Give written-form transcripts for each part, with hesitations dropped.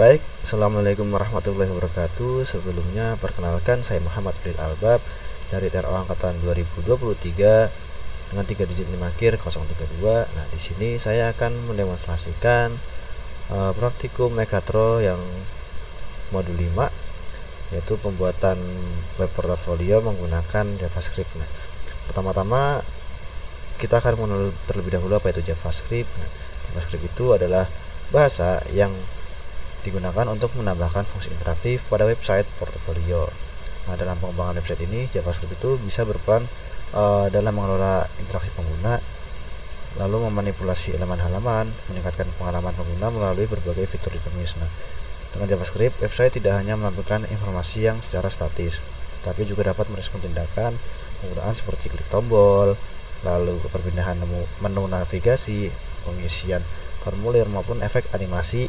Baik, Assalamualaikum warahmatullahi wabarakatuh. Sebelumnya perkenalkan, saya Muhammad Fadil Albab dari TRO angkatan 2023 dengan 3 digit 5 akhir 032. Nah, di sini saya akan mendemonstrasikan praktikum Mekatro yang modul 5, yaitu pembuatan web portfolio menggunakan JavaScript. Nah, pertama-tama kita akan mengenal terlebih dahulu apa itu JavaScript. Nah, JavaScript itu adalah bahasa yang digunakan untuk menambahkan fungsi interaktif pada website portofolio. Nah, dalam pengembangan website ini JavaScript itu bisa berperan dalam mengelola interaksi pengguna, lalu memanipulasi elemen halaman, meningkatkan pengalaman pengguna melalui berbagai fitur dinamis. Nah, dengan JavaScript, website tidak hanya menampilkan informasi yang secara statis, tapi juga dapat merespon tindakan penggunaan seperti klik tombol, lalu perpindahan menu navigasi, pengisian formulir maupun efek animasi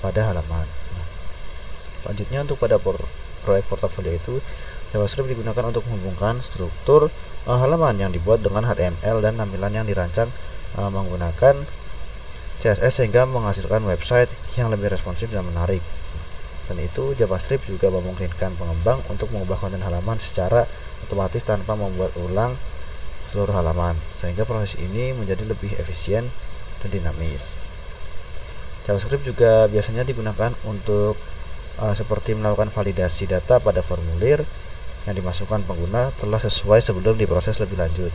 pada halaman. Nah, selanjutnya untuk pada proyek portofolio itu, JavaScript digunakan untuk menghubungkan struktur halaman yang dibuat dengan HTML dan tampilan yang dirancang menggunakan CSS sehingga menghasilkan website yang lebih responsif dan menarik. Dan itu JavaScript juga memungkinkan pengembang untuk mengubah konten halaman secara otomatis tanpa membuat ulang seluruh halaman, sehingga proses ini menjadi lebih efisien dan dinamis. JavaScript juga biasanya digunakan untuk seperti melakukan validasi data pada formulir yang dimasukkan pengguna telah sesuai sebelum diproses lebih lanjut.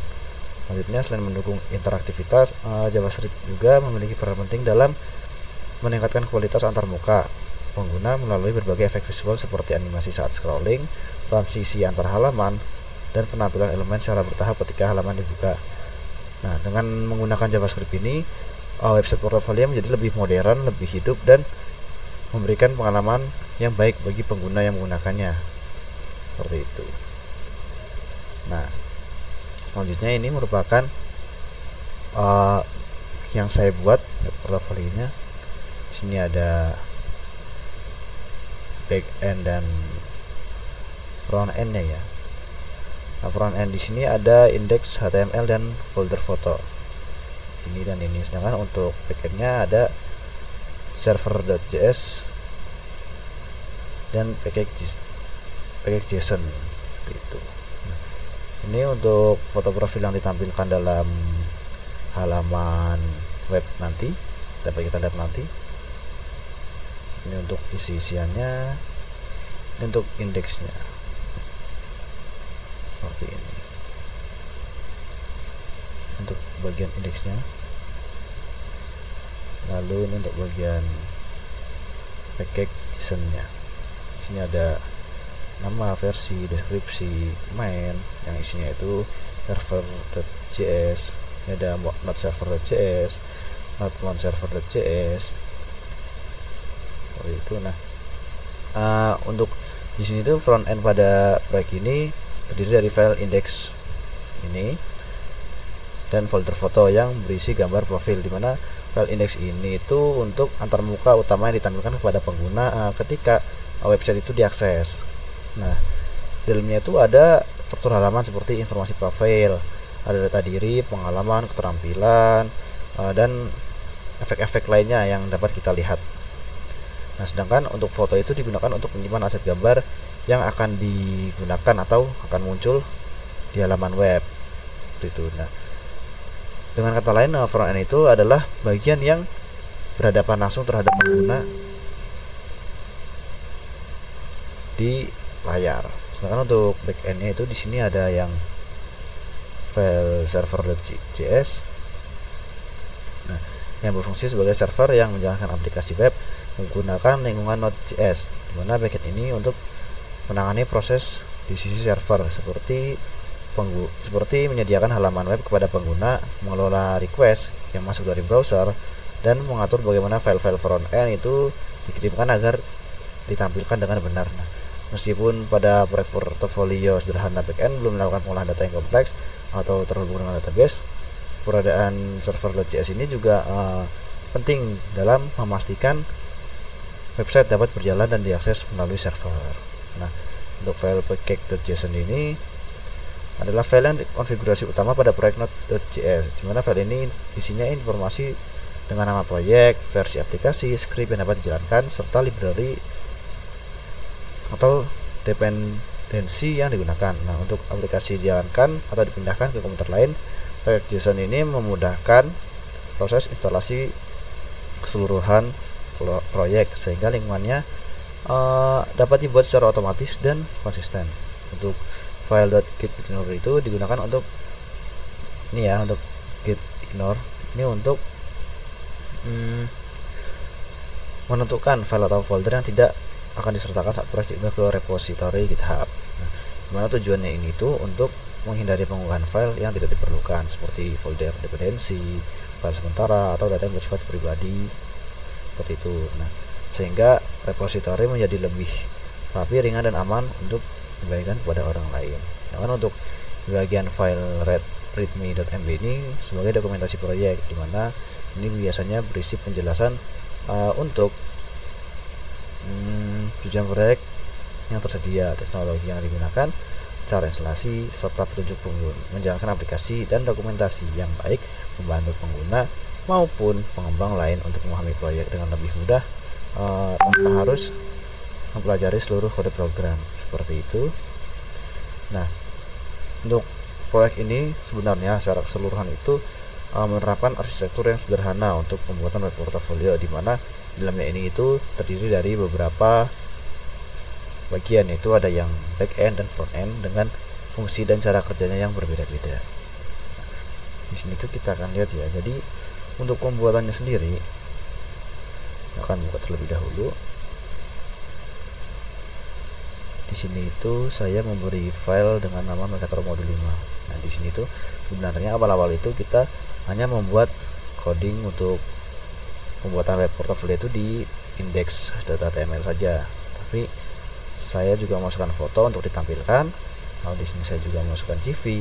Selanjutnya, selain mendukung interaktivitas, JavaScript juga memiliki peran penting dalam meningkatkan kualitas antarmuka pengguna melalui berbagai efek visual seperti animasi saat scrolling, transisi antar halaman, dan penampilan elemen secara bertahap ketika halaman dibuka. Nah, dengan menggunakan JavaScript ini, website portofolio menjadi lebih modern, lebih hidup, dan memberikan pengalaman yang baik bagi pengguna yang menggunakannya. Seperti itu. Nah, selanjutnya ini merupakan yang saya buat portofolionya. Di sini ada back end dan front endnya ya. Nah, front end di sini ada indeks HTML dan folder foto. Ini dan ini. Sedangkan untuk backendnya ada server.js dan package.json gitu. Nah, ini untuk foto profil yang ditampilkan dalam halaman web nanti, dapat kita lihat nanti. Ini untuk isi-isiannya, ini untuk indeksnya seperti ini. Untuk bagian indeksnya, lalu ini untuk bagian package JSON-nya. Di sini ada nama, versi, deskripsi, main yang isinya itu server.js. Ini ada not server.js, not one server.js. Seperti itu. Nah, untuk di sini tuh front end pada proyek ini terdiri dari file index ini dan folder foto yang berisi gambar profil, di mana file index ini itu untuk antarmuka utama yang ditampilkan kepada pengguna ketika website itu diakses. Nah, di dalamnya itu ada struktur halaman seperti informasi profil, ada data diri, pengalaman, keterampilan, dan efek-efek lainnya yang dapat kita lihat. Nah, sedangkan untuk foto itu digunakan untuk menyimpan aset gambar yang akan digunakan atau akan muncul di halaman web. Gitu. Nah, dengan kata lain, front end itu adalah bagian yang berhadapan langsung terhadap pengguna di layar. Sedangkan untuk back end-nya itu di sini ada yang file server.js. Nah, yang berfungsi sebagai server yang menjalankan aplikasi web menggunakan lingkungan Node.js, di mana backend ini untuk menangani proses di sisi server seperti menyediakan halaman web kepada pengguna, mengelola request yang masuk dari browser, dan mengatur bagaimana file-file front end itu dikirimkan agar ditampilkan dengan benar. Nah, meskipun pada proyek portofolio sederhana backend belum melakukan pengolahan data yang kompleks atau terhubung dengan database, keberadaan server.js ini juga penting dalam memastikan website dapat berjalan dan diakses melalui server. Nah, untuk file package.json ini adalah file yang konfigurasi utama pada proyek Node.js, di mana file ini isinya informasi dengan nama proyek, versi aplikasi, script yang dapat dijalankan, serta library atau dependensi yang digunakan. Nah, untuk aplikasi dijalankan atau dipindahkan ke komputer lain, proyek JSON ini memudahkan proses instalasi keseluruhan proyek sehingga lingkungannya dapat dibuat secara otomatis dan konsisten. Untuk file.gitignore itu digunakan untuk ini ya, untuk gitignore ini untuk menentukan file atau folder yang tidak akan disertakan saat proyek diunggah ke repository GitHub. Nah, dimana tujuannya ini tuh untuk menghindari pengunggahan file yang tidak diperlukan seperti folder dependensi, file sementara, atau data yang bersifat pribadi seperti itu. Nah, sehingga repository menjadi lebih rapi, ringan, dan aman untuk dibagikan kepada orang lain. Sedangkan untuk bagian file readme.mb ini sebagai dokumentasi proyek, dimana ini biasanya berisi penjelasan untuk tujuan proyek yang tersedia, teknologi yang digunakan, cara instalasi, serta petunjuk menjalankan aplikasi dan dokumentasi yang baik membantu pengguna maupun pengembang lain untuk memahami proyek dengan lebih mudah tanpa harus mempelajari seluruh kode program seperti itu. Nah, untuk proyek ini sebenarnya secara keseluruhan itu menerapkan arsitektur yang sederhana untuk pembuatan web portfolio, di mana dalamnya ini itu terdiri dari beberapa bagian, yaitu ada yang back end dan front end dengan fungsi dan cara kerjanya yang berbeda-beda. Di sini tuh kita akan lihat ya. Jadi untuk pembuatannya sendiri akan buka terlebih dahulu. Di sini itu saya memberi file dengan nama Mercator Module 5. Nah, di sini tuh sebenarnya awal-awal itu kita hanya membuat coding untuk pembuatan web portfolio itu di index.html saja. Tapi saya juga masukkan foto untuk ditampilkan. Lalu di sini saya juga masukkan CV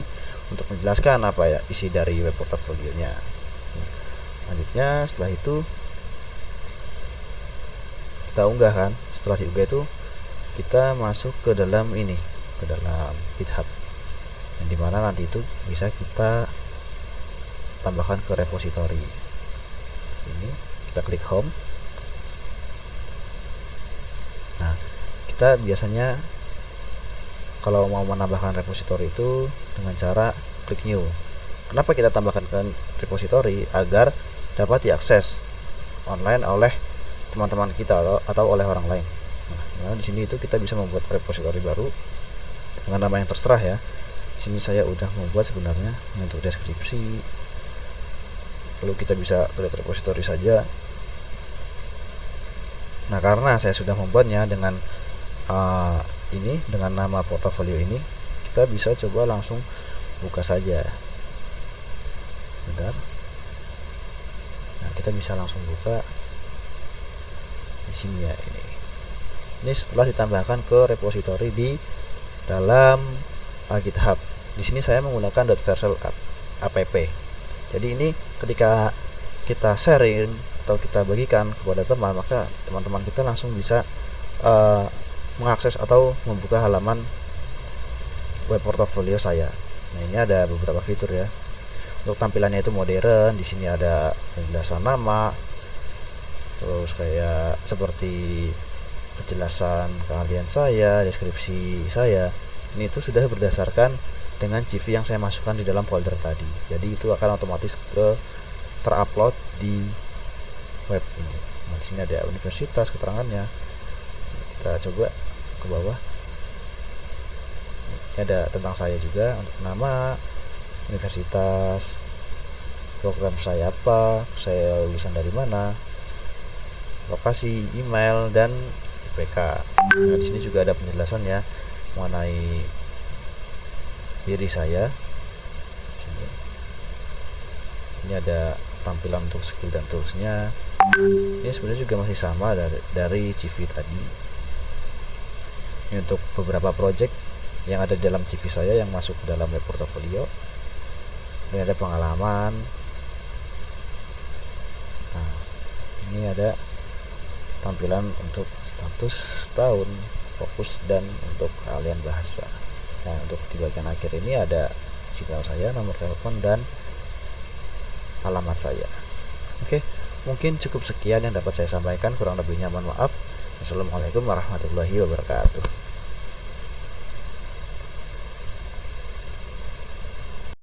untuk menjelaskan apa ya isi dari web portfolionya. Lanjutnya setelah itu kita unggah kan. Setelah diunggah itu kita masuk ke dalam ini, ke dalam GitHub, yang dimana nanti itu bisa kita tambahkan ke repository. Ini kita klik home. Nah, kita biasanya kalau mau menambahkan repository itu dengan cara klik new. Kenapa kita tambahkan ke repository? Agar dapat diakses online oleh teman-teman kita atau oleh orang lain. Nah, di sini itu kita bisa membuat repository baru dengan nama yang terserah ya. Di sini saya udah membuat sebenarnya untuk deskripsi. Lalu kita bisa create repository saja. Nah, karena saya sudah membuatnya dengan ini dengan nama portofolio ini, kita bisa coba langsung buka saja. Bentar. Nah, kita bisa langsung buka di sini ya ini. Ini setelah ditambahkan ke repository di dalam GitHub. Di sini saya menggunakan .vercel app. Jadi ini ketika kita sharing atau kita bagikan kepada teman, maka teman-teman kita langsung bisa mengakses atau membuka halaman web portfolio saya. Nah, ini ada beberapa fitur ya. Untuk tampilannya itu modern. Di sini ada penjelasan nama, terus kayak seperti penjelasan keahlian saya, deskripsi saya. Ini itu sudah berdasarkan dengan CV yang saya masukkan di dalam folder tadi. Jadi itu akan otomatis terupload di web ini. Nah, di sini ada universitas keterangannya. Kita coba ke bawah. Ini ada tentang saya juga, untuk nama, universitas, program saya apa, saya lulusan dari mana, lokasi, email, dan IPK. Nah, di sini juga ada penjelasan ya mengenai diri saya. Ini ada tampilan untuk skill dan toolsnya. Ini sebenarnya juga masih sama dari CV tadi. Ini untuk beberapa project yang ada di dalam CV saya yang masuk ke dalam web portfolio. Ini ada pengalaman. Nah, ini ada tampilan untuk status tahun, fokus, dan untuk keahlian bahasa. Nah, untuk di bagian akhir ini ada email saya, nomor telepon, dan alamat saya. Oke, Mungkin cukup sekian yang dapat saya sampaikan, kurang lebihnya mohon maaf. Assalamualaikum warahmatullahi wabarakatuh.